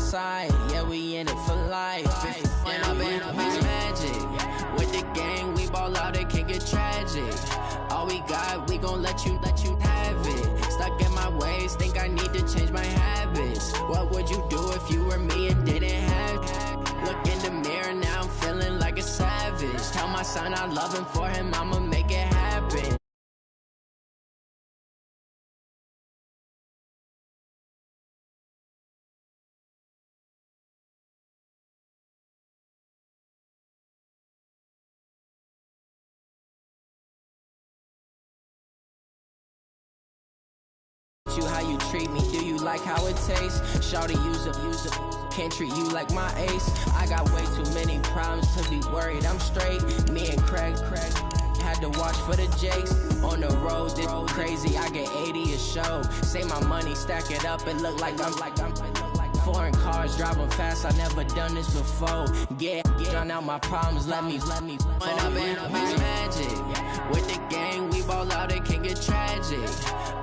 side, yeah, we in it for life. And I've been magic. With the gang, we ball out, it can get tragic. All we got, we gon' let you have it. Stuck in my ways, think I need to change my habits. What would you do if you were me and didn't have it? Look in the mirror, now I'm feeling like a savage. Tell my son I love him, for him I'ma make it happen. How you treat me, do you like how it tastes? Shawty, use up, can't treat you like my ace. I got way too many problems to be worried, I'm straight. Me and Craig had to watch for the jakes. On the road, this crazy, I get 80 a show. Say my money, stack it up, it look like I'm foreign cars, driving fast, I never done this before. Yeah, drown out my problems, let me When I've been magic. With the gang, we ball out, it can get tragic.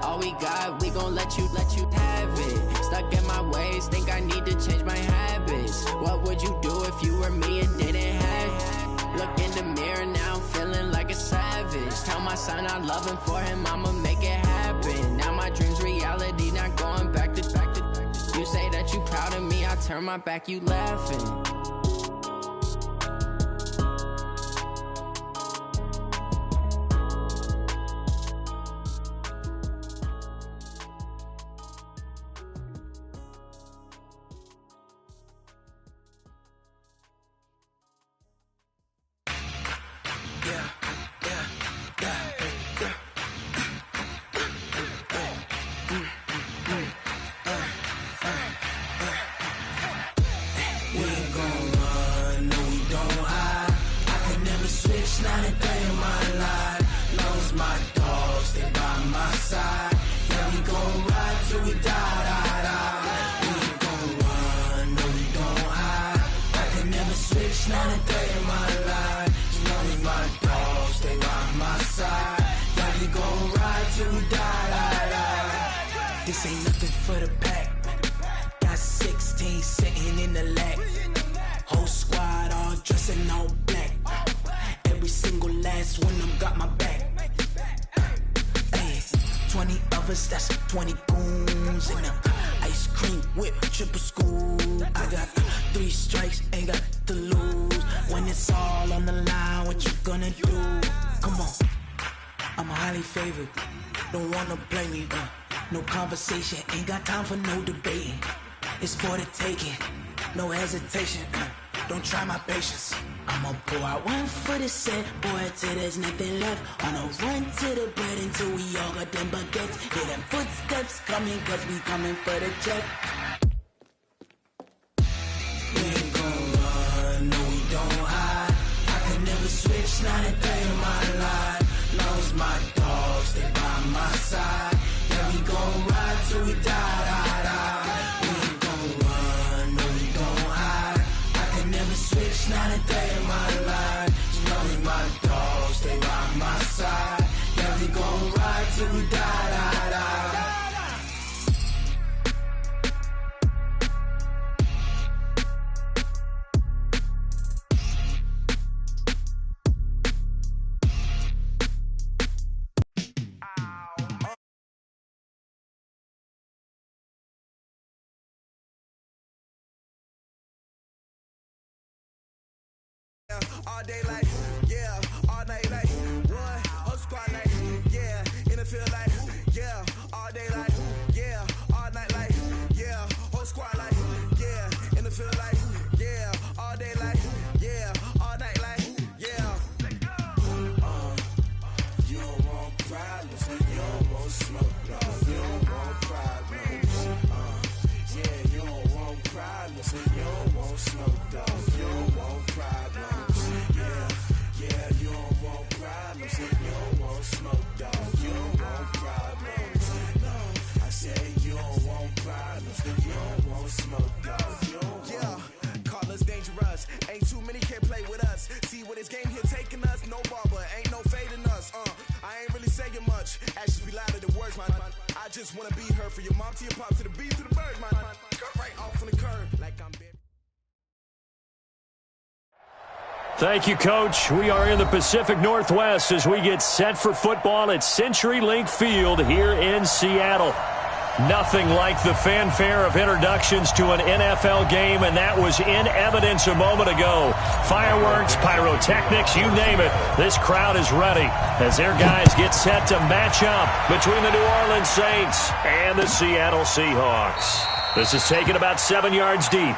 All we got, we gon' let you have it. Stuck in my ways, think I need to change my habits. What would you do if you were me and didn't have it? Look in the mirror, now I'm feeling like a savage. Tell my son I love him, for him I'ma make it happen. Now my dream's reality, not going back to. You say that you proud of me, I turn my back, you laughing. This ain't nothing for the pack. Got 16 sitting in the lap. Whole squad all dressing all black. Every single last one of them got my back. Hey, 20 of us, that's 20 goons in them. Ice cream whip, triple school. I got 3 strikes, ain't got to lose. When it's all on the line, what you gonna do? Come on, I'm highly favored. Don't wanna blame me, no conversation, ain't got time for no debating. It's for the taking, no hesitation. Don't try my patience. I'ma pour out one for the set, boy, till there's nothing left. On a run to the bread until we all got them baguettes. Hear them footsteps coming, cause we coming for the check. We ain't gon' run, no we don't hide. I could never switch, not a day in my life. Long as my dogs, they by my side. Yeah, we gon' ride till we die. We ain't gon' run, no we don't hide. I could never switch, not a day in my life. As long as my dogs, they by my side. Yeah, we gon' ride till we die. All day like, yeah, all night like, what? Whole squad like, yeah, in the field like, yeah, all day like, yeah, all night like, yeah, whole squad like, yeah, in the field like, yeah, all day like, yeah, all night like, yeah. You don't want problems, you don't want smoke, no, you don't want problems. Yeah, you don't want problems, you don't want smoke, dog, you don't want problems. You don't want smoke, dog. You don't want problems. No, I said you don't want problems. You don't want smoke, dog. You don't want. Call us dangerous. Ain't too many can play with us. See what this game here taking us. No barber, ain't no fading us. I ain't really saying much. Actions be louder than words, man. I just wanna be heard for your mom to your pop to the beat to the bird, man. Thank you, Coach. We are in the Pacific Northwest as we get set for football at CenturyLink Field here in Seattle. Nothing like the fanfare of introductions to an NFL game, and that was in evidence a moment ago. Fireworks, pyrotechnics, you name it. This crowd is ready as their guys get set to match up between the New Orleans Saints and the Seattle Seahawks. This is taken about 7 yards deep.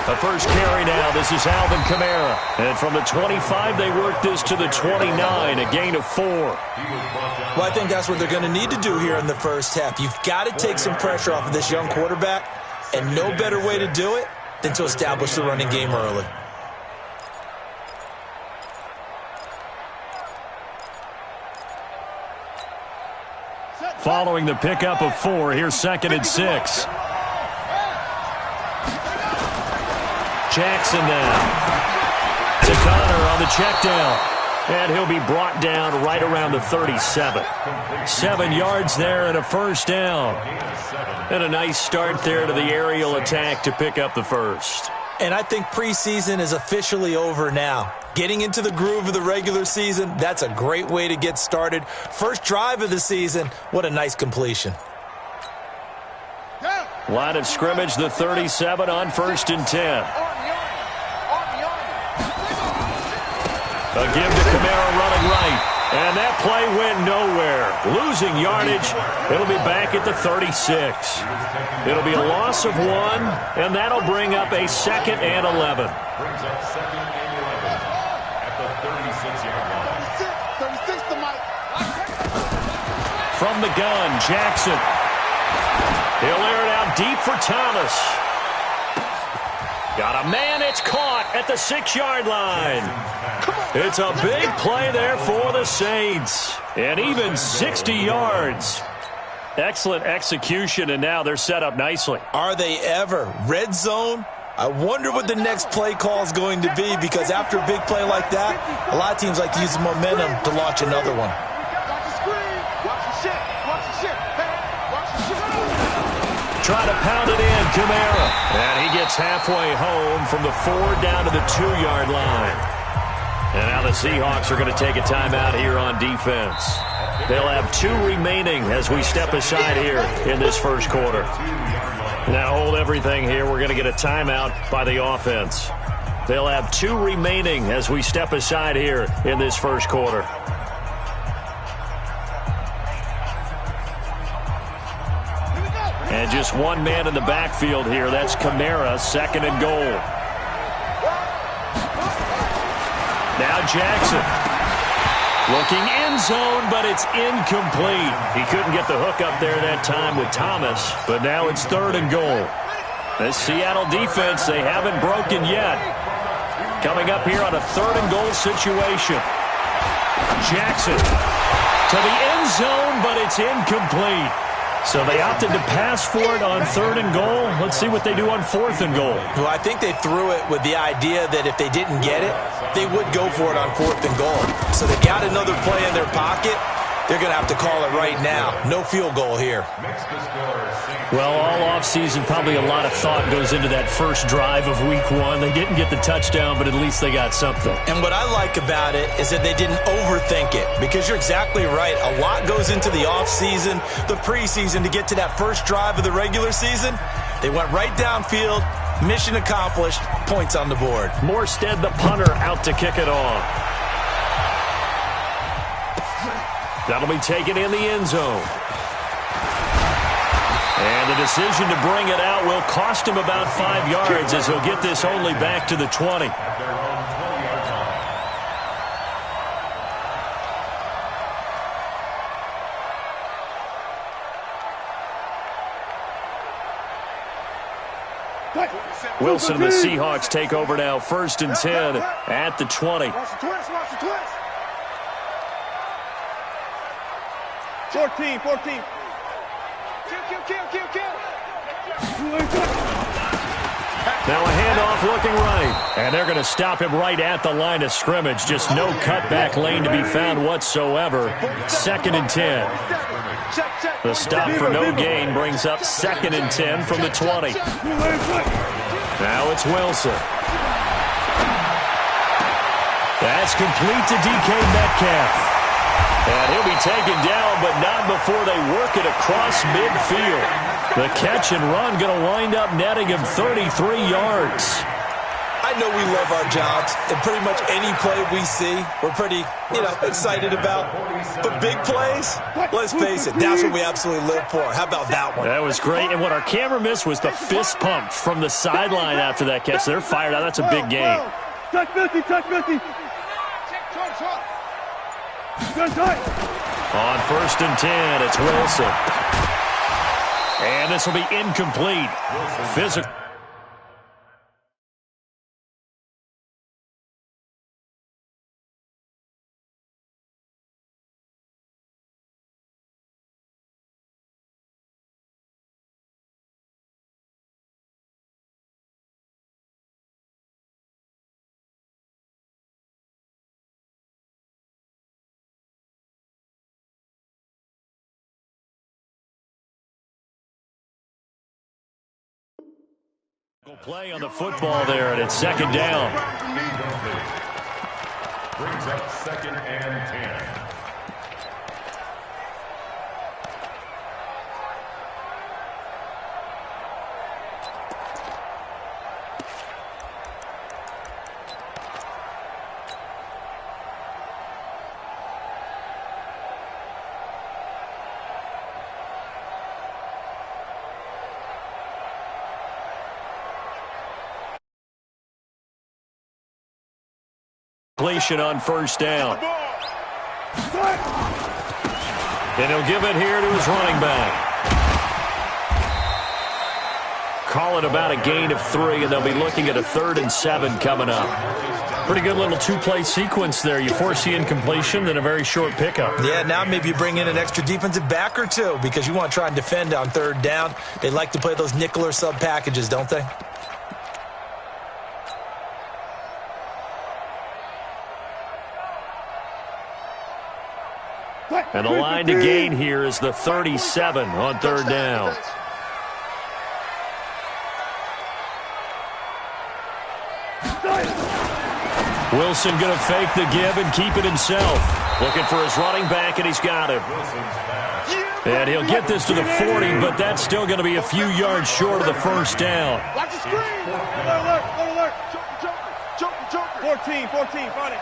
The first carry now, this is Alvin Kamara. And from the 25, they work this to the 29, a gain of 4. Well, I think that's what they're going to need to do here in the first half. You've got to take some pressure off of this young quarterback, and no better way to do it than to establish the running game early. Following the pickup of 4, here's 2nd and 6. Jackson now to Connor on the check down. And he'll be brought down right around the 37. 7 yards there and a first down. And a nice start there to the aerial attack to pick up the first. And I think preseason is officially over now. Getting into the groove of the regular season, that's a great way to get started. First drive of the season, what a nice completion. Line of scrimmage, the 37 on 1st and 10. A give to Kamara running right. And that play went nowhere. Losing yardage. It'll be back at the 36. It'll be a loss of 1, and that'll bring up a 2nd and 11. Brings up 2nd and 11 at the 36-yard line. From the gun, Jackson. He'll air it out deep for Thomas. Got a man, it's caught at the 6-yard line. It's a big play there for the Saints. And even 60 yards. Excellent execution, and now they're set up nicely. Are they ever? Red zone? I wonder what the next play call is going to be, because after a big play like that, a lot of teams like to use the momentum to launch another one. Trying to pound it in, Kamara. And he gets halfway home from the 4 down to the 2-yard line. And now the Seahawks are going to take a timeout here on defense. They'll have 2 remaining as we step aside here in this first quarter. Now hold everything here. We're going to get a timeout by the offense. They'll have 2 remaining as we step aside here in this first quarter. And just 1 man in the backfield here. That's Kamara, 2nd and goal. Now Jackson. Looking end zone, but it's incomplete. He couldn't get the hook up there that time with Thomas, but now it's 3rd and goal. This Seattle defense, they haven't broken yet. Coming up here on a 3rd and goal situation. Jackson to the end zone, but it's incomplete. So they opted to pass for it on 3rd and goal. Let's see what they do on 4th and goal. Well, I think they threw it with the idea that if they didn't get it, they would go for it on 4th and goal. So they got another play in their pocket. They're going to have to call it right now. No field goal here. Well, all offseason, probably a lot of thought goes into that first drive of week 1. They didn't get the touchdown, but at least they got something. And what I like about it is that they didn't overthink it, because you're exactly right. A lot goes into the offseason, the preseason, to get to that first drive of the regular season. They went right downfield, mission accomplished, points on the board. Morstead, the punter, out to kick it off. That'll be taken in the end zone. And the decision to bring it out will cost him about 5 yards, as he'll get this only back to the 20. Wilson and the Seahawks take over now, 1st and 10 at the 20. 14. Now a handoff looking right. And they're going to stop him right at the line of scrimmage. Just no cutback lane to be found whatsoever. 2nd and 10. The stop for no gain brings up 2nd and 10 from the 20. Now it's Wilson. That's complete to DK Metcalf. And he'll be taken down, but not before they work it across midfield. The catch and run going to wind up netting him 33 yards. I know we love our jobs, and pretty much any play we see, we're pretty, excited about. But big plays, let's face it, that's what we absolutely live for. How about that one? That was great, and what our camera missed was the fist pump from the sideline after that catch. They're fired out. That's a big game. Touch 50. On 1st and 10, it's Wilson. And this will be incomplete. Physical. Play on the football there, and it's 2nd down. Brings up 2nd and 10. Completion on 1st down. And he'll give it here to his running back. Call it about a gain of 3, and they'll be looking at a 3rd and 7 coming up. Pretty good little 2-play sequence there. You force the incompletion, then a very short pickup. Yeah, now maybe you bring in an extra defensive back or two because you want to try and defend on 3rd down. They like to play those nickel or sub packages, don't they? And the line to gain here is the 37 on 3rd down. Wilson going to fake the give and keep it himself. Looking for his running back, and he's got him. And he'll get this to the 40, but that's still going to be a few yards short of the 1st down. Watch the screen. Alert. Joker. 14, find it.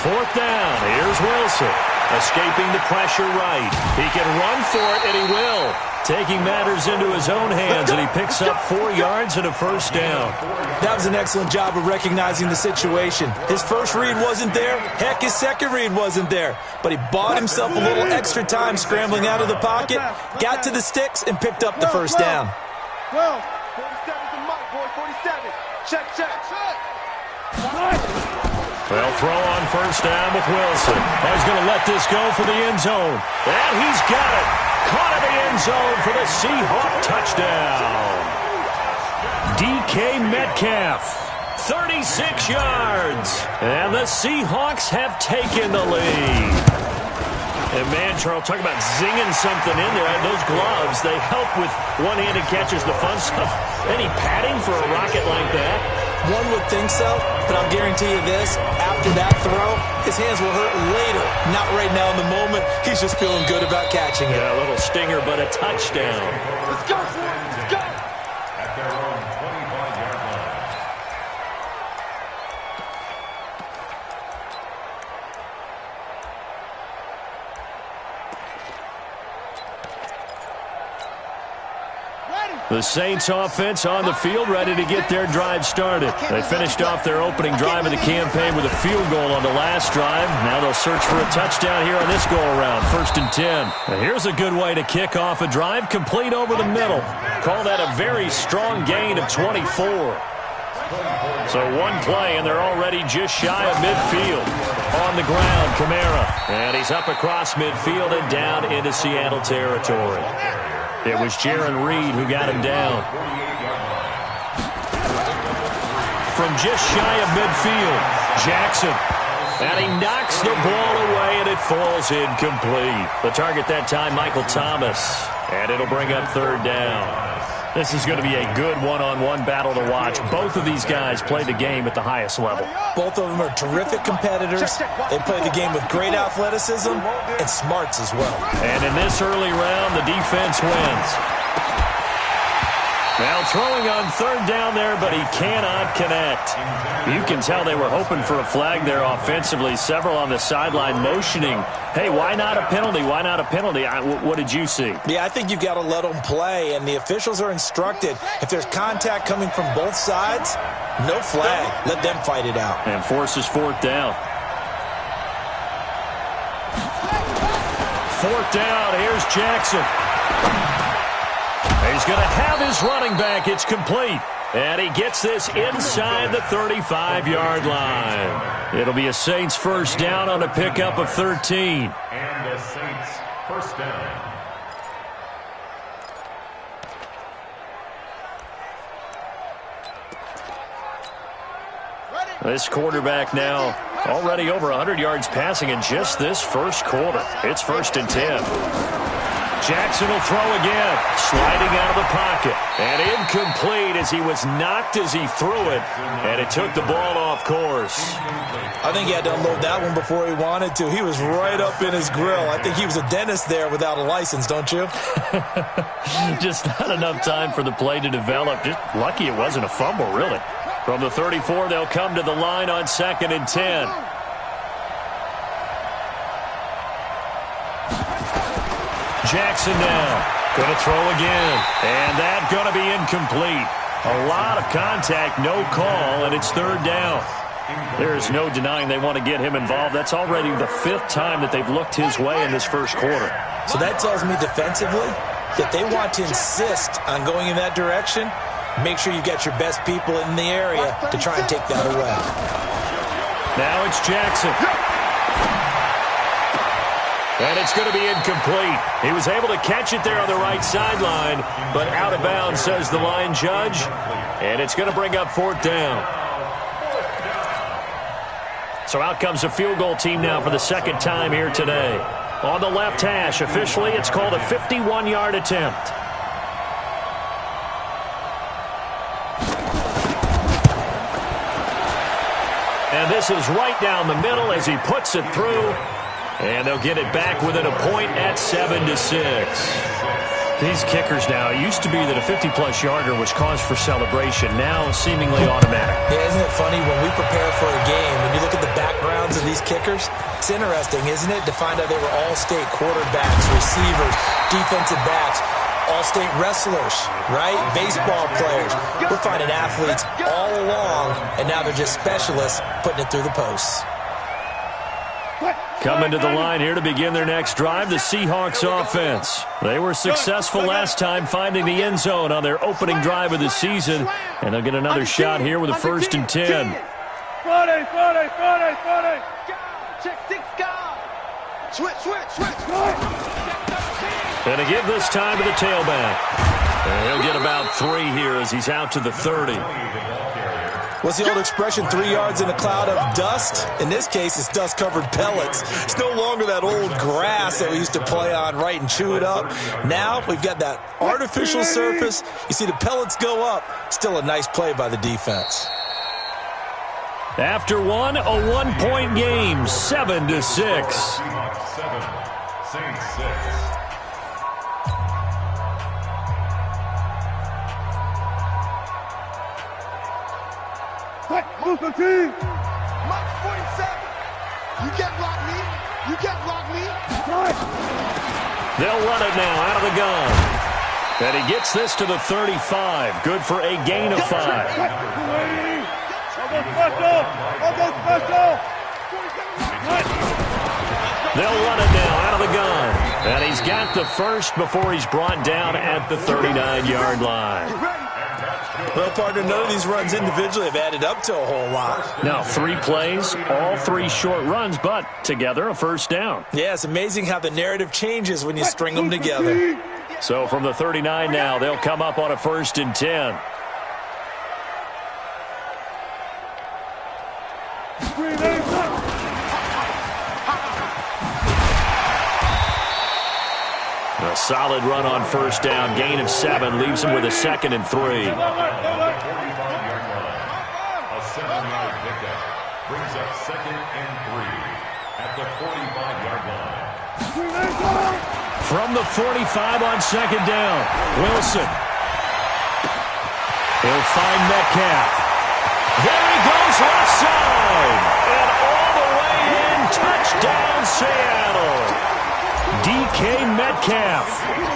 4th down. Here's Wilson. Escaping the pressure right. He can run for it, and he will. Taking matters into his own hands, and he picks up 4 yards and a 1st down. That was an excellent job of recognizing the situation. His first read wasn't there. Heck, his second read wasn't there. But he bought himself a little extra time scrambling out of the pocket, got to the sticks, and picked up the 1st down. 12. 47's the mic, boy. 47. Check. Well, throw on 1st down with Wilson. He's going to let this go for the end zone. And he's got it. Caught in the end zone for the Seahawk touchdown. DK Metcalf, 36 yards. And the Seahawks have taken the lead. And man, Charles, talk about zinging something in there. Those gloves, they help with one-handed catches, the fun stuff. Any padding for a rocket like that? One would think so, but I'll guarantee you this, after that throw, his hands will hurt later. Not right now in the moment. He's just feeling good about catching it. Yeah, a little stinger, but a touchdown. Let's go, let's go. At their own 25-yard line. Ready. The Saints offense on the field, ready to get their drive started. They finished off their opening drive of the campaign with a field goal on the last drive. Now they'll search for a touchdown here on this go-around, 1st and 10. Now here's a good way to kick off a drive, complete over the middle. Call that a very strong gain of 24. So one play, and they're already just shy of midfield. On the ground, Kamara. And he's up across midfield and down into Seattle territory. It was Jaron Reed who got him down. From just shy of midfield, Jackson. And he knocks the ball away, and it falls incomplete. The target that time, Michael Thomas. And it'll bring up 3rd down. This is going to be a good one-on-one battle to watch. Both of these guys play the game at the highest level. Both of them are terrific competitors. They play the game with great athleticism and smarts as well. And in this early round, the defense wins. Now throwing on 3rd down there, but he cannot connect. You can tell they were hoping for a flag there offensively. Several on the sideline motioning, hey, why not a penalty? Why not a penalty? What did you see? Yeah, I think you've got to let them play, and the officials are instructed. If there's contact coming from both sides, no flag. Let them fight it out. And forces 4th down. 4th down, here's Jackson. He's going to have his running back. It's complete. And he gets this inside the 35-yard line. It'll be a Saints 1st down on a pickup of 13. And the Saints 1st down. This quarterback now already over 100 yards passing in just this first quarter. It's 1st and 10. Jackson will throw again, sliding out of the pocket. And incomplete as he was knocked as he threw it. And it took the ball off course. I think he had to unload that one before he wanted to. He was right up in his grill. I think he was a dentist there without a license, don't you? Just not enough time for the play to develop. Just lucky it wasn't a fumble, really. From the 34, they'll come to the line on 2nd and 10. Jackson now, going to throw again, and that's going to be incomplete. A lot of contact, no call, and it's 3rd down. There's no denying they want to get him involved. That's already the 5th time that they've looked his way in this first quarter. So that tells me defensively that they want to insist on going in that direction. Make sure you get your best people in the area to try and take that away. Now it's Jackson. And it's going to be incomplete. He was able to catch it there on the right sideline, but out of bounds, says the line judge. And it's going to bring up 4th down. So out comes a field goal team now for the 2nd time here today. On the left hash, officially, it's called a 51-yard attempt. And this is right down the middle as he puts it through. And they'll get it back within a point at 7-6. These kickers now, it used to be that a 50-plus yarder was cause for celebration. Now seemingly automatic. Yeah, isn't it funny when we prepare for a game, when you look at the backgrounds of these kickers, it's interesting, isn't it, to find out they were all-state quarterbacks, receivers, defensive backs, all-state wrestlers, right? Baseball players. We're finding athletes all along, and now they're just specialists putting it through the posts. Coming to the line here to begin their next drive, the Seahawks offense. They were successful last time finding the end zone on their opening drive of the season, and they'll get another shot here with a 1st and 10. Friday. Check 6 guard. Switch. And to give this time to the tailback. And he'll get about 3 here as he's out to the 30. What's the old expression, 3 yards in a cloud of dust? In this case, it's dust-covered pellets. It's no longer that old grass that we used to play on, right, and chew it up. Now we've got that artificial surface. You see the pellets go up. Still a nice play by the defense. After one, a 1-point game, 7-6. 7, Saints 6. Move the team. Mike 47. You can't block me. They'll run it now out of the gun. And he gets this to the 35. Good for a gain of 5. They'll run it now out of the gun. And he's got the first before he's brought down at the 39-yard line. Well, partner, none of these runs individually have added up to a whole lot. Now, 3 plays, all 3 short runs, but together a first down. Yeah, it's amazing how the narrative changes when you string them together. So from the 39 now, they'll come up on a 1st and 10. A solid run on 1st down, gain of 7, leaves him with a 2nd and 3. A 7-yard pickup brings up 2nd and 3 at the 45-yard line. From the 45 on 2nd down, Wilson. He'll find Metcalf. There he goes, left side. And all the way in, touchdown Seattle. DK Metcalf,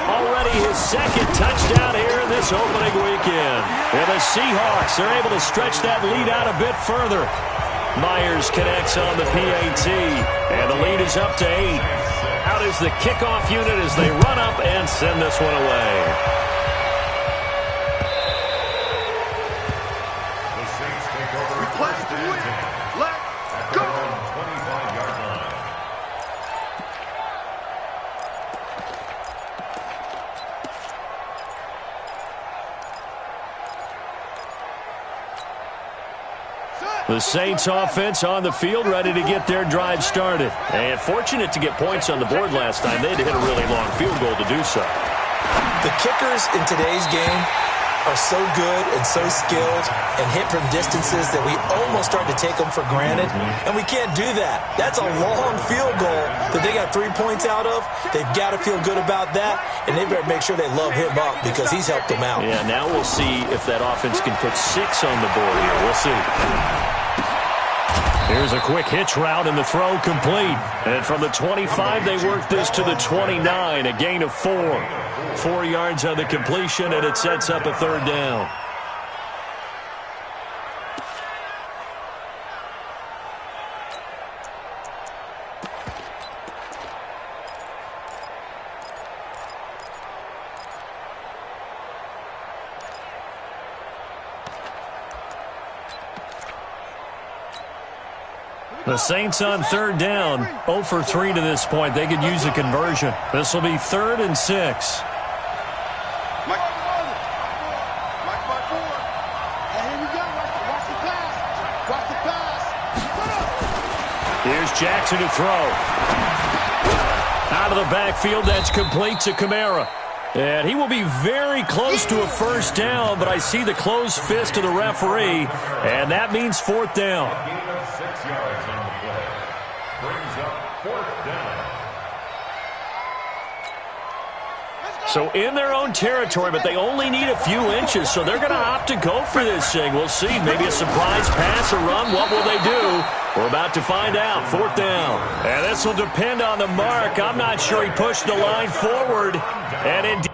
already his 2nd touchdown here in this opening weekend. And the Seahawks are able to stretch that lead out a bit further. Myers connects on the PAT, and the lead is up to 8. Out is the kickoff unit as they run up and send this one away. The Saints take over first and 10. Let's go! 25-yard line. The Saints offense on the field, ready to get their drive started. And fortunate to get points on the board last time. They had to hit a really long field goal to do so. The kickers in today's game are so good and so skilled and hit from distances that we almost start to take them for granted, and we can't do that. That's a long field goal that they got 3 points out of. They've got to feel good about that, and they better make sure they love him up because he's helped them out. Yeah, now we'll see if that offense can put 6 on the board here. We'll see. Here's a quick hitch route, and the throw complete. And from the 25, they work this to the 29, a gain of 4. 4 yards on the completion, and it sets up a 3rd down. The Saints on 3rd down, 0 for 3 to this point. They could use a conversion. This will be 3rd and 6. Here's Jackson to throw. Out of the backfield, that's complete to Kamara. And he will be very close to a 1st down, but I see the closed fist of the referee, and that means 4th down. A gain of 6 yards on the play. Brings up 4th down. So in their own territory, but they only need a few inches, so they're going to opt to go for this thing. We'll see. Maybe a surprise pass or run. What will they do? We're about to find out. 4th down. And this will depend on the mark. I'm not sure he pushed the line forward. And indeed,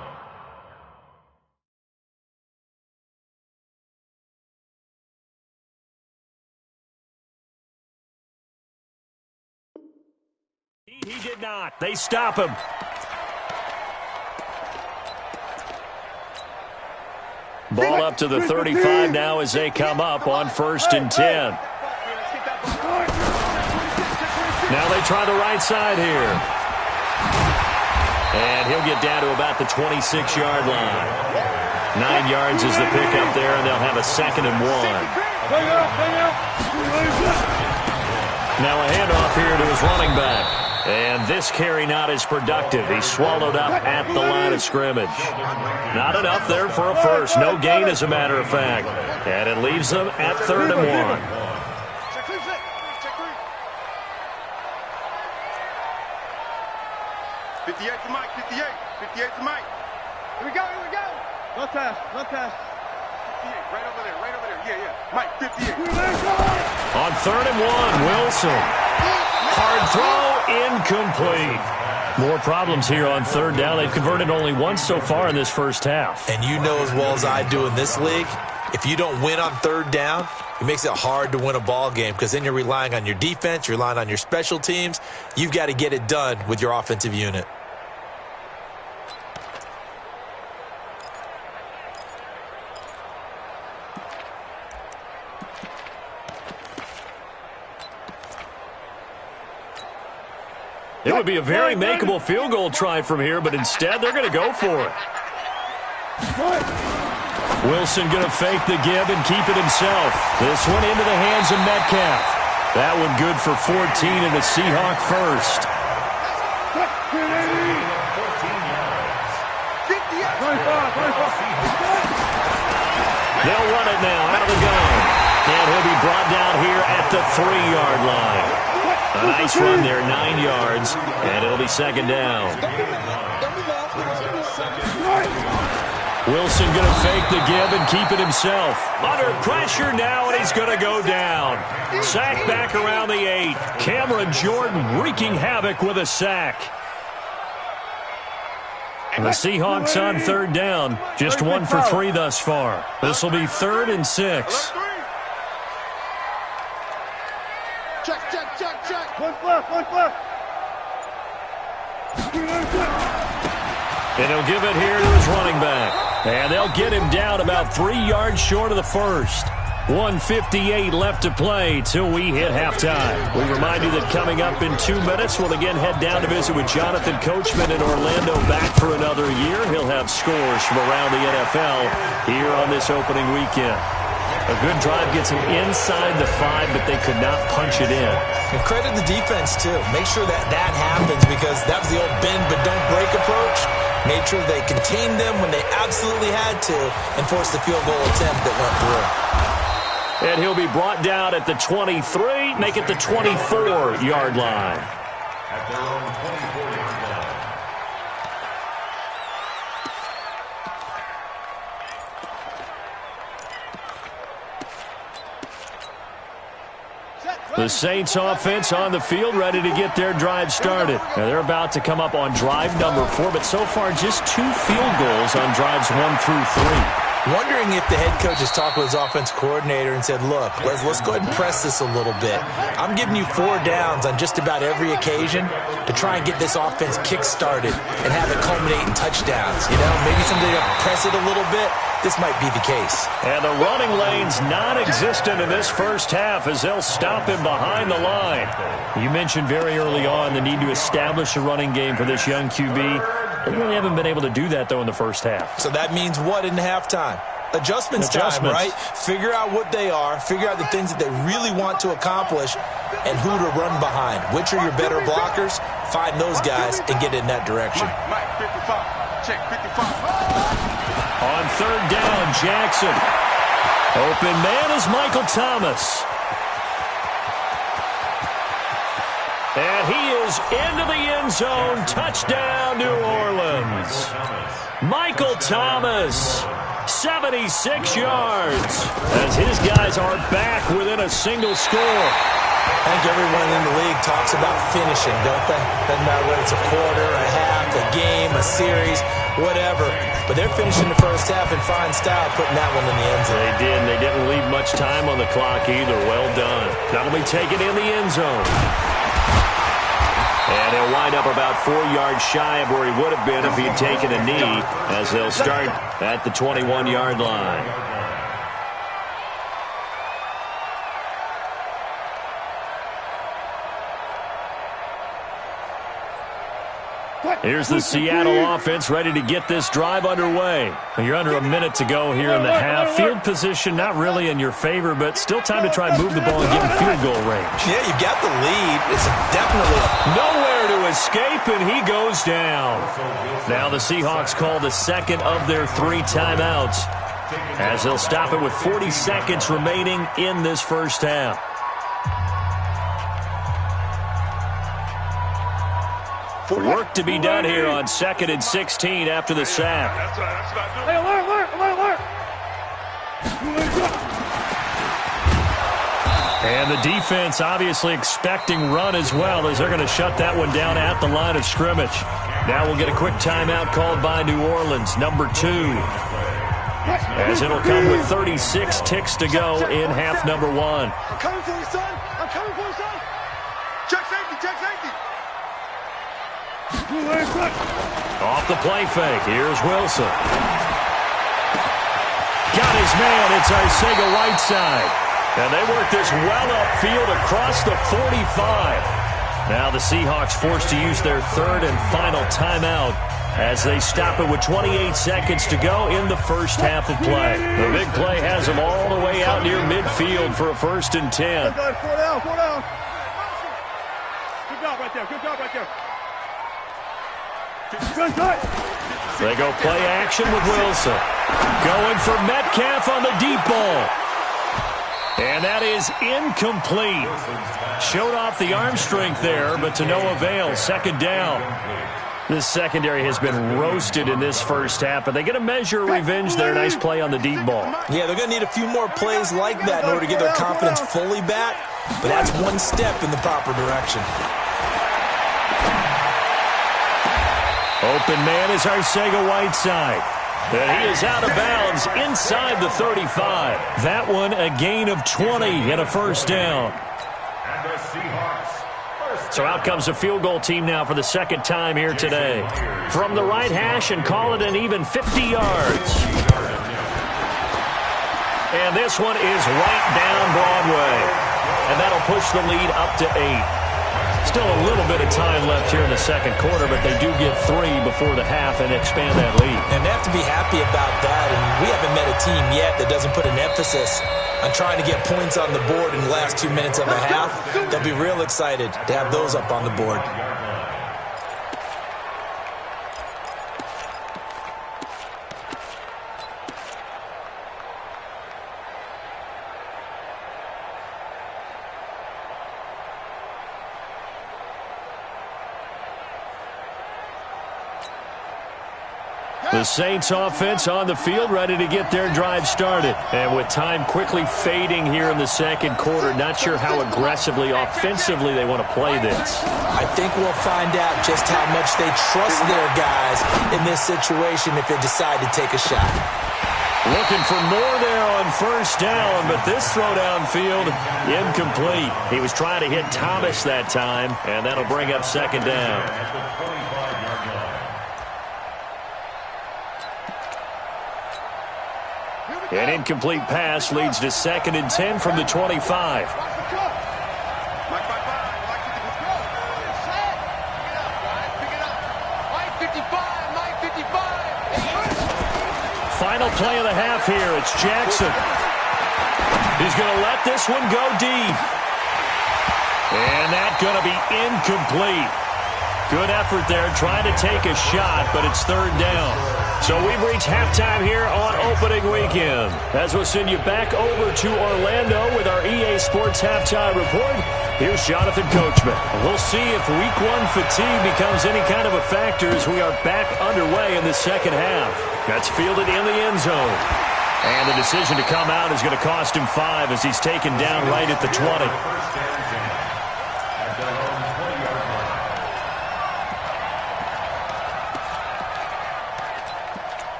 he did not. They stop him. Ball up to the 35 now as they come up on 1st and 10. Now they try the right side here. And he'll get down to about the 26-yard line. 9 yards is the pickup there, and they'll have a 2nd and 1. Now a handoff here to his running back. And this carry not as productive. He's swallowed up at the line of scrimmage. Not enough there for a first. No gain, as a matter of fact. And it leaves them at 3rd and 1. 58 to Mike, 58. 58 to Mike. Here we go, here we go. Left pass, left pass. 58, right over there, yeah. Mike, 58. On 3rd and 1, Wilson. Hard throw, incomplete. More problems here on third down. They've converted only once so far in this first half. And you know as well as I do in this league, if you don't win on third down, it makes it hard to win a ball game because then you're relying on your defense, you're relying on your special teams. You've got to get it done with your offensive unit. It would be a very makeable field goal try from here, but instead they're going to go for it. Wilson going to fake the give and keep it himself. This one into the hands of Metcalf. That one good for 14 and a Seahawk first. They'll run it now out of the gun. And he'll be brought down here at the 3-yard line. A nice run there, 9 yards, and it'll be second down. Wilson going to fake the give and keep it himself. Under pressure now, and he's going to go down. Sack back around the 8. Cameron Jordan wreaking havoc with a sack. And the Seahawks on third down, just 1 for 3 thus far. This will be 3rd and 6. And he'll give it here to his running back. And they'll get him down about 3 yards short of the first. 1:58 left to play till we hit halftime. We remind you that coming up in 2 minutes, we'll again head down to visit with Jonathan Coachman in Orlando, back for another year. He'll have scores from around the NFL here on this opening weekend. A good drive gets them inside the 5, but they could not punch it in. And credit the defense, too. Make sure that happens because that was the old bend but don't break approach. Made sure they contained them when they absolutely had to and forced the field goal attempt that went through. And he'll be brought down at the 23, make it the 24-yard line. At their own 24-yard line. The Saints offense on the field, ready to get their drive started. Now they're about to come up on drive number 4, but so far just 2 field goals on drives 1 through 3. Wondering if the head coach has talked with his offense coordinator and said, look, let's go ahead and press this a little bit. I'm giving you 4 downs on just about every occasion to try and get this offense kick-started and have it culminate in touchdowns. You know, maybe somebody to press it a little bit. This might be the case. And the running lane's non-existent in this first half as they'll stop him behind the line. You mentioned very early on the need to establish a running game for this young QB. They really haven't been able to do that, though, in the first half. So that means what in halftime? Adjustments time, right? Figure out what they are, figure out the things that they really want to accomplish, and who to run behind. Which are your better blockers? Find those guys and get in that direction. Mike, 55. Check 55. On third down, Jackson. Open man is Michael Thomas. And he is into the end zone. Touchdown, New Orleans. Michael Thomas, 76 yards, as his guys are back within a single score. I think everyone in the league talks about finishing, don't they? Doesn't matter whether it's a quarter, a half, a game, a series, whatever. But they're finishing the first half in fine style, putting that one in the end zone. They did, and they didn't leave much time on the clock either. Well done. That'll be taken in the end zone. And he'll wind up about 4 yards shy of where he would have been if he had taken a knee, as they'll start at the 21-yard line. Here's the Seattle offense ready to get this drive underway. You're under a minute to go here in the half. Field position not really in your favor, but still time to try and move the ball and get in field goal range. Yeah, you've got the lead. It's definitely nowhere to escape, and he goes down. Now the Seahawks call the second of their 3 timeouts, as they'll stop it with 40 seconds remaining in this first half. Work to be done here on 2nd and 16 after the sack. Hey, alert! And the defense obviously expecting run as well, as they're going to shut that one down at the line of scrimmage. Now we'll get a quick timeout called by New Orleans, number 2. As it'll come with 36 ticks to go in half number 1. I'm coming for you, son. I'm coming for you, son. Check safety, check safety. Off the play fake. Here's Wilson. Got his man. It's Arcega-Whiteside. And they work this well upfield across the 45. Now the Seahawks forced to use their third and final timeout as they stop it with 28 seconds to go in the first half of play. The big play has them all the way out near midfield for a 1st and 10. 4 down, 4 down. Good job right there, good job right there. They go play action with Wilson. Going for Metcalf on the deep ball. And that is incomplete. Showed off the arm strength there, but to no avail. 2nd down. This secondary has been roasted in this first half, but they get a measure of revenge there. Nice play on the deep ball. Yeah, they're going to need a few more plays like that in order to get their confidence fully back, but that's one step in the proper direction. Open man is Arcega-Whiteside. And he is out of bounds inside the 35. That one a gain of 20 and a 1st down. And the Seahawks. So out comes a field goal team now for the 2nd time here today. From the right hash and call it an even 50 yards. And this one is right down Broadway. And that'll push the lead up to 8. Still a little bit of time left here in the 2nd quarter, but they do get 3 before the half and expand that lead. And they have to be happy about that, and we haven't met a team yet that doesn't put an emphasis on trying to get points on the board in the last 2 minutes of a half. They'll be real excited to have those up on the board. The Saints offense on the field, ready to get their drive started. And with time quickly fading here in the 2nd quarter, not sure how aggressively, offensively they want to play this. I think we'll find out just how much they trust their guys in this situation if they decide to take a shot. Looking for more there on 1st down, but this throw downfield, incomplete. He was trying to hit Thomas that time, and that'll bring up 2nd down. An incomplete pass leads to 2nd and 10 from the 25. Final play of the half here. It's Jackson. He's going to let this one go deep. And that's going to be incomplete. Good effort there, trying to take a shot, but it's 3rd down. So we've reached halftime here on opening weekend. As we'll send you back over to Orlando with our EA Sports Halftime Report, here's Jonathan Coachman. We'll see if Week 1 fatigue becomes any kind of a factor as we are back underway in the 2nd half. That's fielded in the end zone. And the decision to come out is going to cost him 5 as he's taken down right at the 20.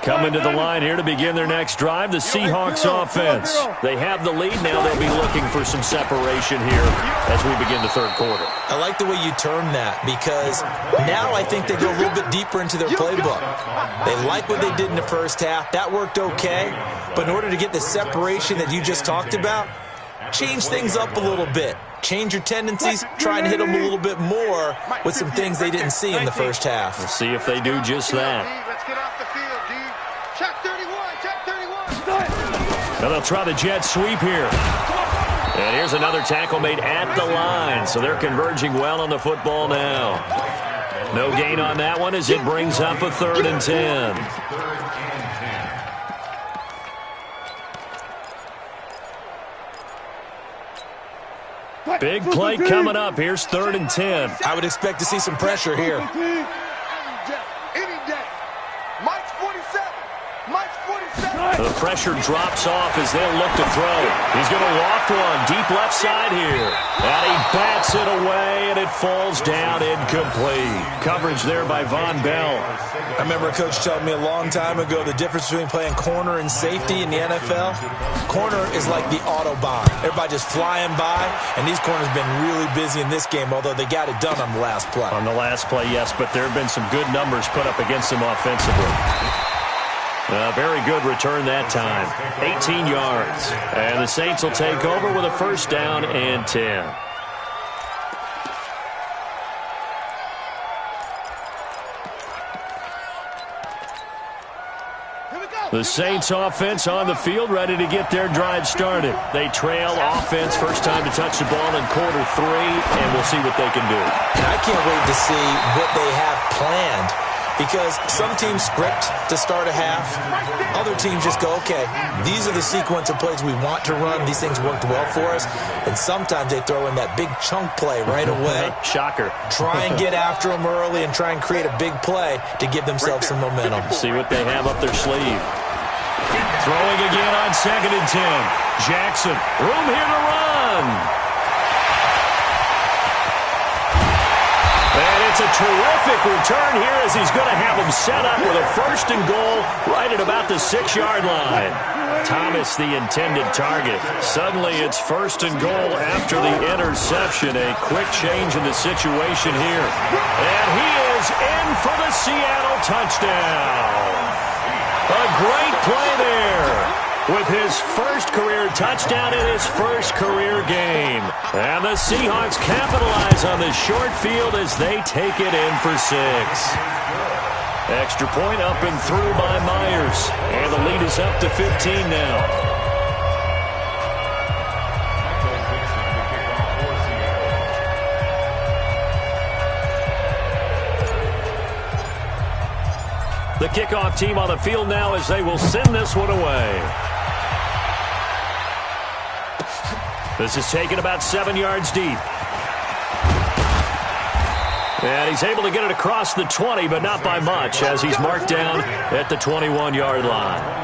Coming to the line here to begin their next drive, the Seahawks offense. They have the lead. Now they'll be looking for some separation here as we begin the 3rd quarter. I like the way you term that because now I think they go a little bit deeper into their playbook. They like what they did in the 1st half. That worked okay. But in order to get the separation that you just talked about, change things up a little bit. Change your tendencies, try and hit them a little bit more with some things they didn't see in the 1st half. We'll see if they do just that. Let's get off the field, D. Check 31, check 31. Now they'll try the jet sweep here. And here's another tackle made at the line. So they're converging well on the football now. No gain on that one as it brings up a 3rd and 10. Big play coming up. Here's 3rd and 10. I would expect to see some pressure here. Any day. Mike's 47. Mike's 47. The pressure drops off as they'll look to throw. He's going to loft one deep left side here. And he bats it away, and it falls down incomplete. Coverage there by Von Bell. I remember a coach telling me a long time ago the difference between playing corner and safety in the NFL. Corner is like the Autobahn. Everybody just flying by, and these corners have been really busy in this game, although they got it done on the last play. On the last play, yes, but there have been some good numbers put up against them offensively. A very good return that time. 18 yards. And the Saints will take over with a first down and 10. The Saints offense on the field, ready to get their drive started. They trail offense, first time to touch the ball in quarter 3, and we'll see what they can do. And I can't wait to see what they have planned, because some teams script to start a half. Other teams just go, okay, these are the sequence of plays we want to run. These things worked well for us. And sometimes they throw in that big chunk play right away. Shocker. Try and get after them early and try and create a big play to give themselves some momentum. See what they have up their sleeve. Throwing again on 2nd and 10. Jackson, room here to run. And it's a terrific return here as he's going to have him set up with a 1st and goal right at about the 6-yard line. Thomas, the intended target. Suddenly it's 1st and goal after the interception. A quick change in the situation here. And he is in for the Seattle touchdown. A great play there with his first career touchdown in his first career game. And the Seahawks capitalize on the short field as they take it in for 6. Extra point up and through by Myers. And the lead is up to 15 now. The kickoff team on the field now as they will send this one away. This is taken about 7 yards deep. And he's able to get it across the 20, but not by much, as he's marked down at the 21-yard line.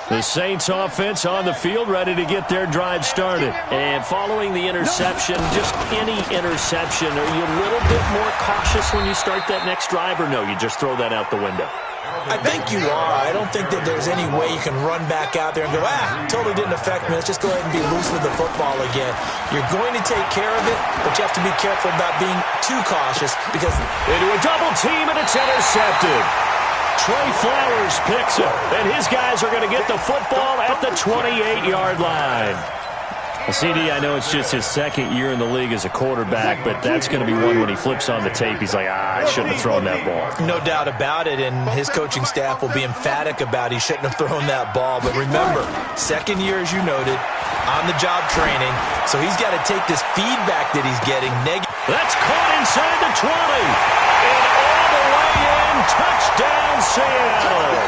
The Saints offense on the field, ready to get their drive started. And following the interception, just any interception, are you a little bit more cautious when you start that next drive, or no, you just throw that out the window? I think you are. I don't think that there's any way you can run back out there and go, totally didn't affect me. Let's just go ahead and be loose with the football again. You're going to take care of it, but you have to be careful about being too cautious because into a double team, and it's intercepted. Trey Flowers picks it, and his guys are going to get the football at the 28-yard line. CD, I know it's just his 2nd year in the league as a quarterback, but that's going to be one when he flips on the tape. He's like, I shouldn't have thrown that ball. No doubt about it, and his coaching staff will be emphatic about he shouldn't have thrown that ball. But remember, 2nd year, as you noted, on-the-job training, so he's got to take this feedback that he's getting. That's caught inside the 20, and all the way in, touchdown Seattle.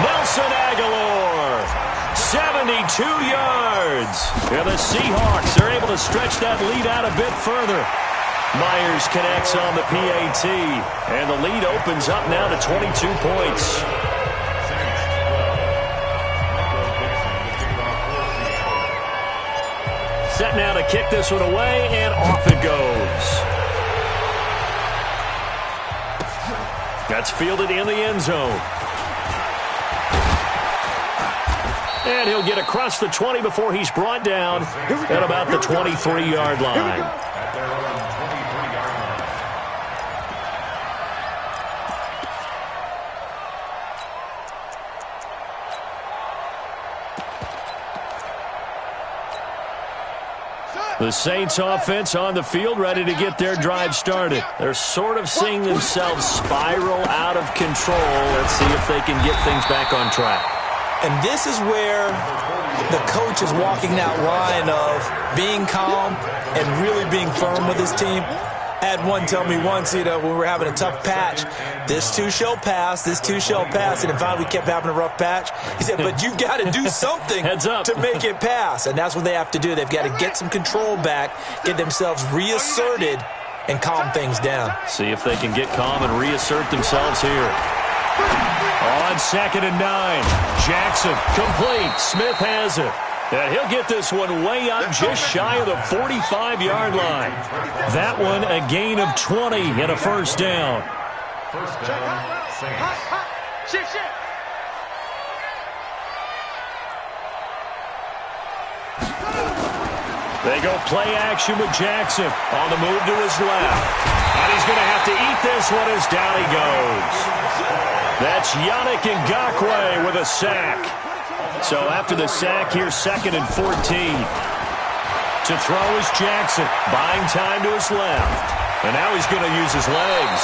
Nelson Aguilar, 72 yards. And the Seahawks are able to stretch that lead out a bit further. Myers connects on the PAT, and the lead opens up now to 22 points. Set now to kick this one away, and off it goes. That's fielded in the end zone. And he'll get across the 20 before he's brought down at about the 23-yard line. The Saints offense on the field, ready to get their drive started. They're sort of seeing themselves spiral out of control. Let's see if they can get things back on track. And this is where the coach is walking that line of being calm and really being firm with his team. I had one tell me once, when we were having a tough patch, this too shall pass, this too shall pass. And finally we kept having a rough patch. He said, but you've got to do something to make it pass. And that's what they have to do. They've got to get some control back, get themselves reasserted, and calm things down. See if they can get calm and reassert themselves here. On 2nd and 9. Jackson, complete. Smith has it. And he'll get this one way up just shy of the 45-yard line. That one a gain of 20 and a first down. First down, Saints. They go play action with Jackson on the move to his left. And he's going to have to eat this one as down he goes. That's Yannick Ngakoue with a sack. So after the sack, here's 2nd and 14. To throw is Jackson, buying time to his left. And now he's going to use his legs.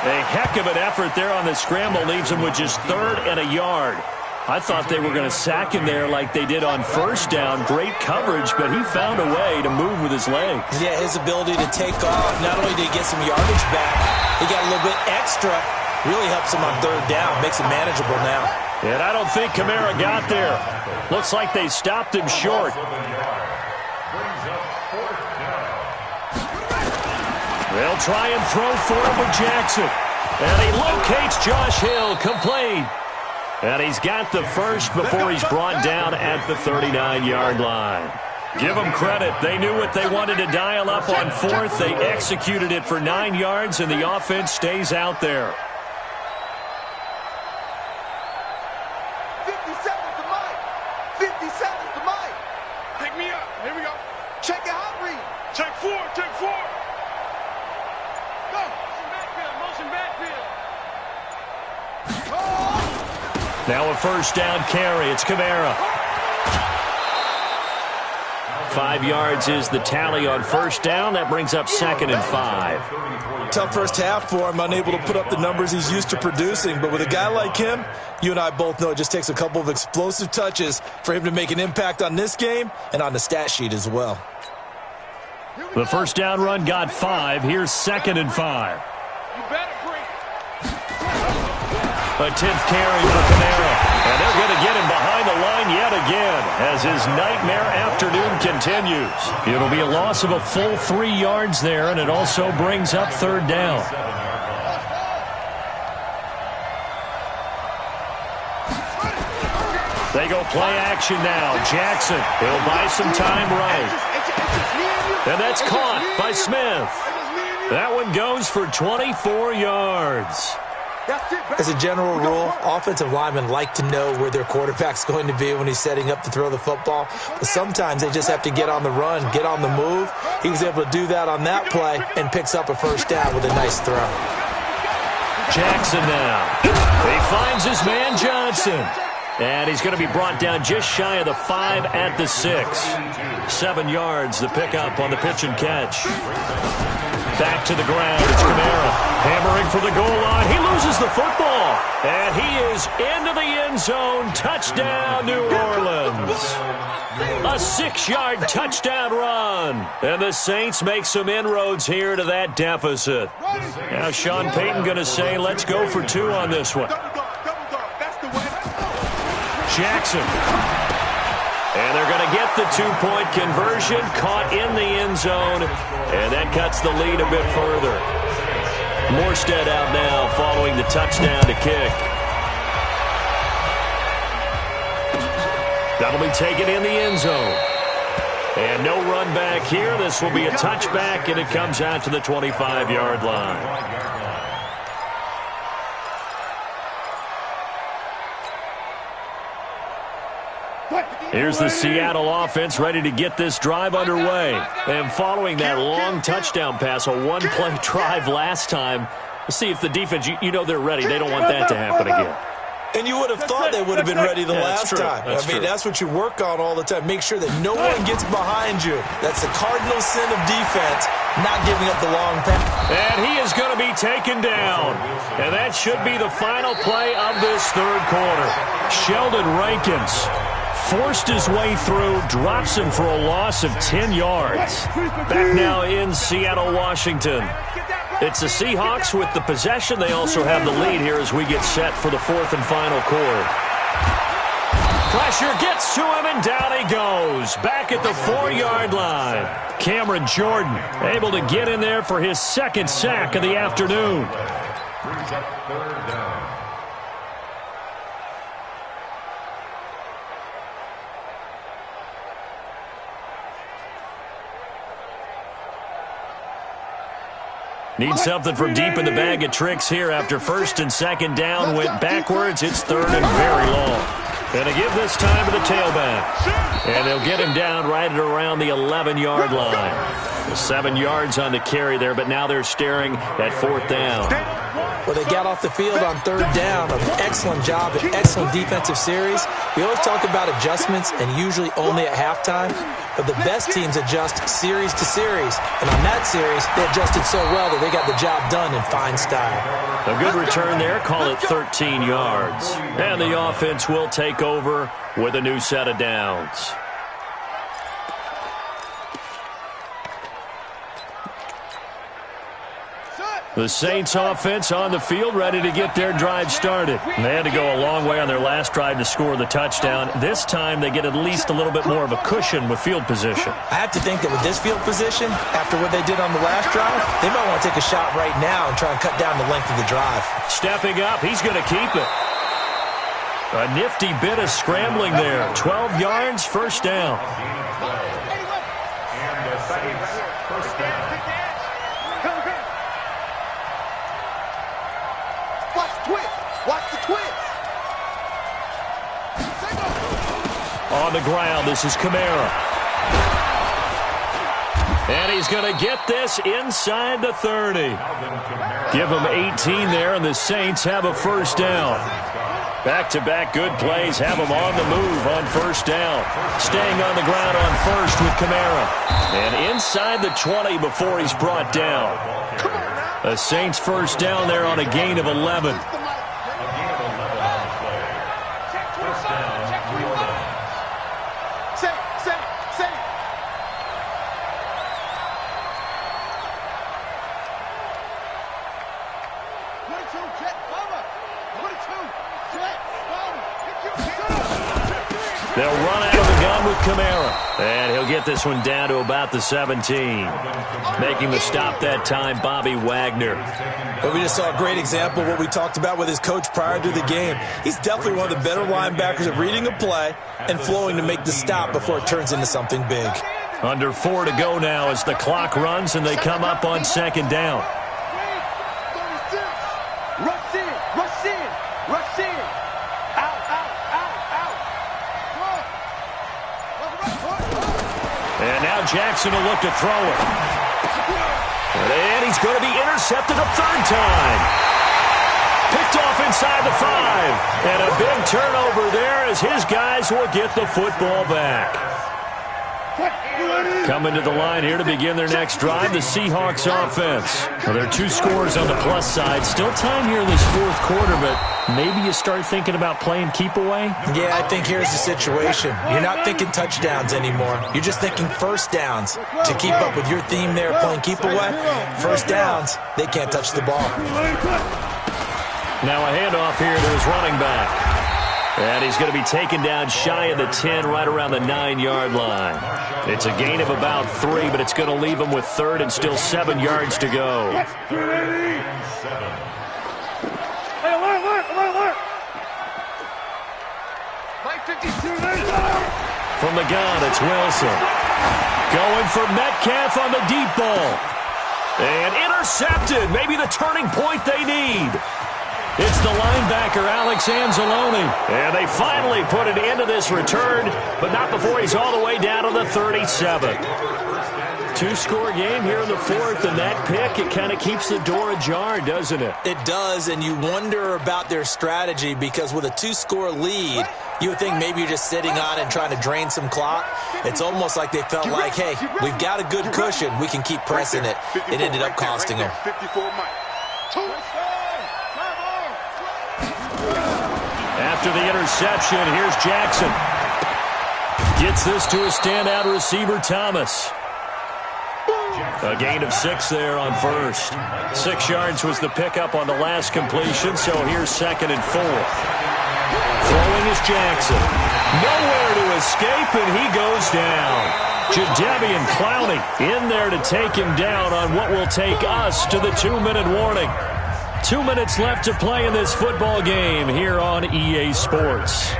A heck of an effort there on the scramble leaves him with just 3rd and a yard. I thought they were going to sack him there like they did on first down. Great coverage, but he found a way to move with his legs. Yeah, his ability to take off, not only did he get some yardage back, he got a little bit extra. Really helps him on 3rd down, makes it manageable now. And I don't think Kamara got there. Looks like they stopped him short. They'll try and throw for him with Jackson. And he locates Josh Hill, complete. And he's got the first before he's brought down at the 39-yard line. Give them credit. They knew what they wanted to dial up on 4th. They executed it for 9 yards, and the offense stays out there. 50 seconds to Mike. 50 seconds to Mike. Pick me up. Here we go. Check your hot read. Check 4. Check 4. Go. Motion backfield. Now a first down carry. It's Kamara. 5 yards is the tally on first down. That brings up 2nd and 5. Tough first half for him, unable to put up the numbers he's used to producing. But with a guy like him, you and I both know it just takes a couple of explosive touches for him to make an impact on this game and on the stat sheet as well. The first down run got 5. Here's 2nd and 5. You better bring it. A 10th carry for Kamara. And they're going to get him behind the line yet again as his nightmare afternoon continues. It'll be a loss of a full 3 yards there, and it also brings up 3rd down. They go play action now. Jackson, he'll buy some time right. And that's caught by Smith. That one goes for 24 yards. As a general rule, offensive linemen like to know where their quarterback's going to be when he's setting up to throw the football. But sometimes they just have to get on the run, get on the move. He was able to do that on that play and picks up a first down with a nice throw. Jackson now. He finds his man Johnson. And he's going to be brought down just shy of the 5 at the 6. 7 yards, the pickup on the pitch and catch. Back to the ground. It's Kamara hammering for the goal line. He loses the football. And he is into the end zone. Touchdown, New Orleans. A 6-yard touchdown run. And the Saints make some inroads here to that deficit. Now Sean Payton going to say, let's go for 2 on this one. Jackson. And they're going to get the 2-point conversion, caught in the end zone, and that cuts the lead a bit further. Morstead out now following the touchdown to kick. That'll be taken in the end zone. And no run back here. This will be a touchback, and it comes out to the 25-yard line. Here's the Seattle offense ready to get this drive underway. And following that long touchdown pass, a one-play drive last time, let's see if the defense, you know they're ready. They don't want that to happen again. And you would have thought they would have been ready the last time. That's what you work on all the time. Make sure that no one gets behind you. That's the cardinal sin of defense, not giving up the long pass. And he is going to be taken down. And that should be the final play of this third quarter. Sheldon Rankins forced his way through, drops him for a loss of 10 yards. Back now in Seattle, Washington. It's the Seahawks with the possession. They also have the lead here as we get set for the fourth and final quarter. Pressure gets to him, and down he goes. Back at the 4-yard line. Cameron Jordan able to get in there for his second sack of the afternoon. Brings up third down. Need something from deep in the bag of tricks here after first and second down went backwards. It's third and very long. Going to give this time to the tailback. And they'll get him down right at around the 11-yard line. 7 yards on the carry there, but now they're staring at fourth down. Well, they got off the field on third down. An excellent job, an excellent defensive series. We always talk about adjustments and usually only at halftime, but the best teams adjust series to series. And on that series, they adjusted so well that they got the job done in fine style. A good return there. Call it 13 yards. And the offense will take over with a new set of downs. The Saints offense on the field, ready to get their drive started. They had to go a long way on their last drive to score the touchdown. This time they get at least a little bit more of a cushion with field position. I have to think that with this field position, after what they did on the last drive, they might want to take a shot right now and try and cut down the length of the drive. Stepping up, he's going to keep it. A nifty bit of scrambling there. 12 yards, first down. And the Saints first down. Watch the twist. On the ground, this is Kamara. And he's going to get this inside the 30. Give him 18 there, and the Saints have a first down. Back-to-back good plays have him on the move on first down. Staying on the ground on first with Kamara. And inside the 20 before he's brought down. The Saints first down there on a gain of 11. They'll run out of the gun with Kamara. And he'll get this one down to about the 17. Making the stop that time, Bobby Wagner. But we just saw a great example of what we talked about with his coach prior to the game. He's definitely one of the better linebackers at reading a play and flowing to make the stop before it turns into something big. Under 4 to go now as the clock runs and they come up on second down. Rush in, rush in, rush in. Out, out, out, out. And now Jackson will look to throw it. And he's going to be intercepted a third time. Picked off inside the 5. And a big turnover there as his guys will get the football back. Coming to the line here to begin their next drive, the Seahawks offense. Well, there are 2 scores on the plus side. Still time here in this fourth quarter, but maybe you start thinking about playing keep away? Yeah, I think here's the situation. You're not thinking touchdowns anymore. You're just thinking first downs. To keep up with your theme there, playing keep away, first downs, they can't touch the ball. Now a handoff here to his running back. And he's going to be taken down shy of the 10, right around the 9-yard line. It's a gain of about 3, but it's going to leave him with third and still 7 yards to go. From the gun, it's Wilson. Going for Metcalf on the deep ball. And intercepted. Maybe the turning point they need. It's the linebacker, Alex Anzalone. And they finally put an end to this return, but not before he's all the way down to the 37. 2-score game here in the fourth, and that pick, it kind of keeps the door ajar, doesn't it? It does, and you wonder about their strategy because with a 2-score lead, you would think maybe you're just sitting on it and trying to drain some clock. It's almost like they felt like, hey, we've got a good cushion. We can keep pressing it. It ended up costing them. After the interception, here's Jackson. Gets this to a standout receiver, Thomas. A gain of 6 there on first. 6 yards was the pickup on the last completion, so here's 2nd and 4. Throwing is Jackson. Nowhere to escape, and he goes down. Jadeveon Clowney in there to take him down on what will take us to the 2-minute warning. 2 minutes left to play in this football game here on EA Sports.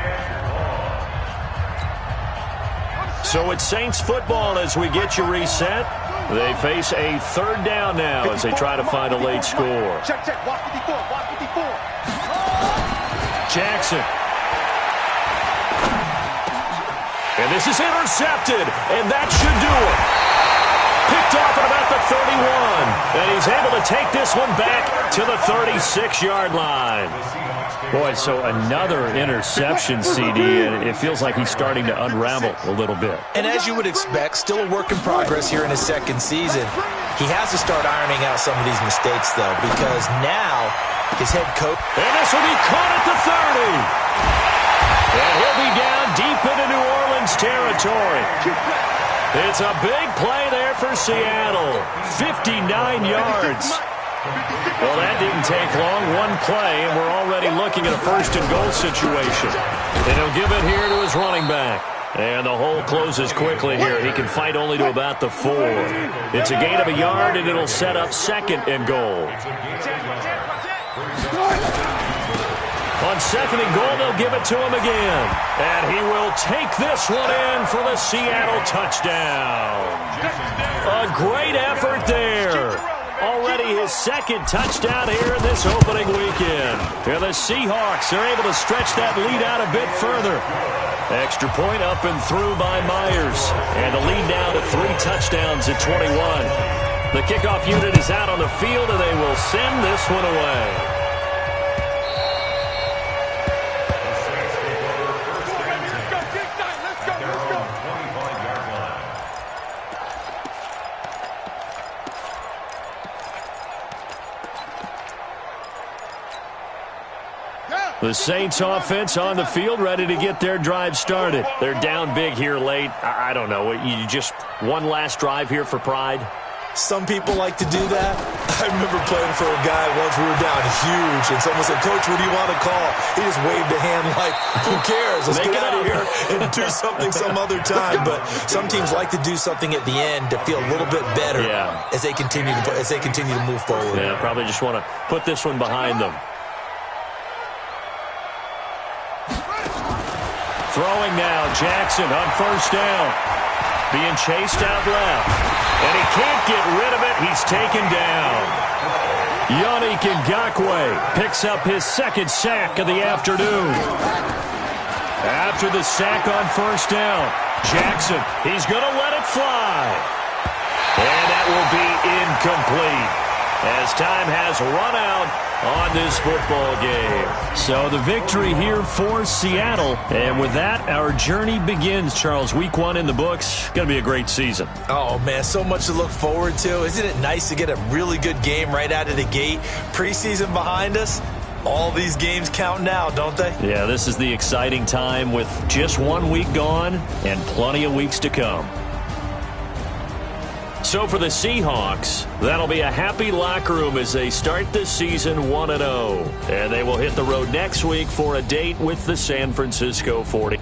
So it's Saints football as we get you reset. They face a 3rd down now as they try to find a late score. Check. Watch 54. Watch 54. Jackson. And this is intercepted, and that should do it. Picked off at about the 31, and he's able to take this one back to the 36-yard line. Boy, so another interception, CD, and it feels like he's starting to unravel a little bit. And as you would expect, still a work in progress here in his 2nd season. He has to start ironing out some of these mistakes, though, because now his head coach... And this will be caught at the 30. And he'll be down deep into New Orleans territory. It's a big play there for Seattle. 59 yards. Well, that didn't take long. One play, and we're already looking at a 1st and goal situation. And he'll give it here to his running back. And the hole closes quickly here. He can fight only to about the 4. It's a gain of a yard, and it'll set up 2nd and goal. On 2nd and goal, they'll give it to him again. And he will take this one in for the Seattle touchdown. A great effort there. Already his 2nd touchdown here in this opening weekend. And the Seahawks are able to stretch that lead out a bit further. Extra point up and through by Myers. And the lead now to 3 touchdowns at 21. The kickoff unit is out on the field, and they will send this one away. The Saints offense on the field, ready to get their drive started. They're down big here late. I don't know. You just one last drive here for pride? Some people like to do that. I remember playing for a guy once. We were down huge, and someone said, "Coach, what do you want to call?" He just waved a hand like, "Who cares? Let's get out of here and do something some other time." But some teams like to do something at the end to feel a little bit better as they continue to move forward. Yeah, probably just want to put this one behind them. Throwing now, Jackson on 1st down. Being chased out left. And he can't get rid of it. He's taken down. Yannick Ngakoue picks up his 2nd sack of the afternoon. After the sack on 1st down, Jackson, he's going to let it fly. And that will be incomplete as time has run out on this football game. So the victory here for Seattle. And with that, our journey begins, Charles. Week 1 in the books. Going to be a great season. Oh, man, so much to look forward to. Isn't it nice to get a really good game right out of the gate? Preseason behind us. All these games count now, don't they? Yeah, this is the exciting time with just 1 week gone and plenty of weeks to come. So for the Seahawks, that'll be a happy locker room as they start this season 1-0. And they will hit the road next week for a date with the San Francisco 40.